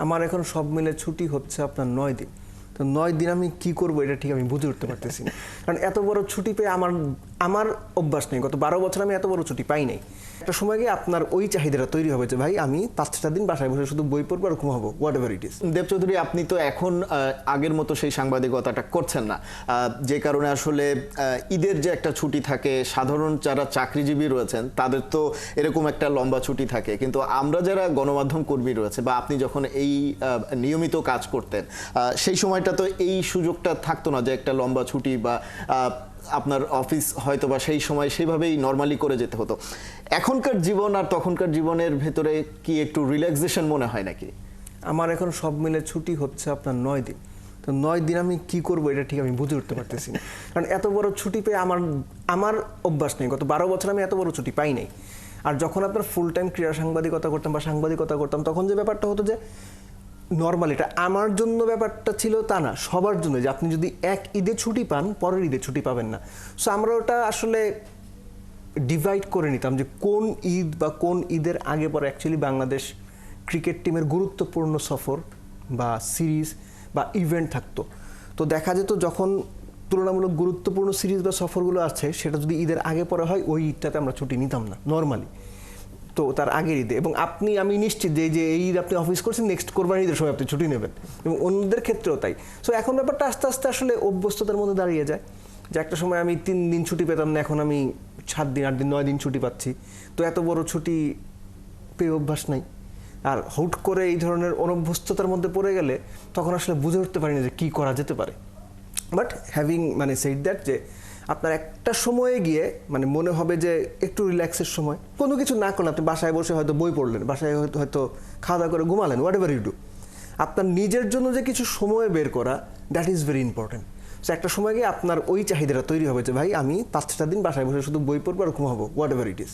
আমার এখন সব মিলে ছুটি হচ্ছে আপনার 9 দিন। তো 9 দিন আমি কি করব এটা ঠিক আমি বুঝে উঠতে পারতেছি না। কারণ এত বড় ছুটি পেয়ে আমার অভ্যাস নেই। গত 12 বছর আমি এত বড় ছুটি পাই নাই। একটা সময় গিয়ে আপনার ওই চাহিদাটা তৈরি হবে যে ভাই আমি 5টা দিন বাসায় বসে শুধু বই পড়বো আর ঘুমাবো, হোয়াট এভার ইট ইজ। দেব চৌধুরী, আপনি তো এখন আগের মতো সেই সাংবাদিকতাটা করছেন না, যে কারণে আসলে ঈদের যে একটা ছুটি থাকে, সাধারণ যারা চাকরিজীবী রয়েছেন তাদের তো এরকম একটা লম্বা ছুটি থাকে, কিন্তু আমরা যারা গণমাধ্যম কর্মী রয়েছে বা আপনি যখন এই নিয়মিত কাজ করতেন সেই সময়টা তো এই সুযোগটা থাকতো না যে একটা লম্বা ছুটি বা আপনার অফিস হয়তো বা সেই সময় সেইভাবেই নর্মালি করে যেতে হতো। এখনকার জীবন আর তখনকার জীবনের ভেতরে কি একটু রিল্যাক্সেশন মনে হয় নাকি? আমার এখন সব মিলে ছুটি হচ্ছে আপনার 9 দিন। তো 9 দিন আমি কি করব এটা ঠিক আমি বুঝে উঠতে পারতেছি না। কারণ এত বড় ছুটি পেয়ে আমার অভ্যাস নেই। গত 12 বছর আমি এত বড় ছুটি পাই নাই। আর যখন আপনার ফুল টাইম ক্রীড়া সাংবাদিকতা করতাম বা সাংবাদিকতা করতাম, তখন যে ব্যাপারটা হতো যে নর্মালি এটা আমার জন্য ব্যাপারটা ছিল তা না, সবার জন্য, যে আপনি যদি এক ঈদে ছুটি পান পরের ঈদে ছুটি পাবেন না। সো আমরা ওটা আসলে ডিভাইড করে নিতাম যে কোন ঈদ বা কোন ঈদের আগে পরে অ্যাকচুয়ালি বাংলাদেশ ক্রিকেট টিমের গুরুত্বপূর্ণ সফর বা সিরিজ বা ইভেন্ট থাকতো। তো দেখা যেত যখন তুলনামূলক গুরুত্বপূর্ণ সিরিজ বা সফরগুলো আছে সেটা যদি ঈদের আগে পরে হয়, ওই ঈদটাতে আমরা ছুটি নিতাম না নর্মালি। তো তার আগের ঈদে, এবং আমি নিশ্চিত যে এই ঈদ আপনি অফিস করছেন, নেক্সট কোরবানি ঈদের সময় আপনি ছুটি নেবেন, এবং অন্যদের ক্ষেত্রেও তাই। সো এখন ব্যাপারটা আস্তে আস্তে আসলে অভ্যস্ততার মধ্যে দাঁড়িয়ে যায় যে একটা সময় আমি 3 দিন ছুটি পেতাম না, এখন আমি 7 দিন 8 দিন 9 দিন ছুটি পাচ্ছি। তো এত বড় ছুটি পেয়ে অভ্যাস নাই। আর হুট করে এই ধরনের অনভ্যস্ততার মধ্যে পড়ে গেলে তখন আসলে বুঝে উঠতে পারি না যে কী করা যেতে পারে। বাট হ্যাভিং সেড দ্যাট, যে আপনার একটা সময়ে গিয়ে মনে হবে যে একটু রিল্যাক্সের সময়, কোনো কিছু না করলে আপনি বাসায় বসে হয়তো বই পড়লেন, বাসায় হয়তো খাওয়া দাওয়া করে ঘুমালেন, হোয়াট এভার ইউ ডু, আপনার নিজের জন্য যে কিছু সময় বের করা, that is very important. So একটা সময় গিয়ে আপনার ওই চাহিদাটা তৈরি হবে যে ভাই আমি 5টা দিন বাসায় বসে শুধু বই পড়বো আর ঘুমাবো, হোয়াট এভার ইট ইজ।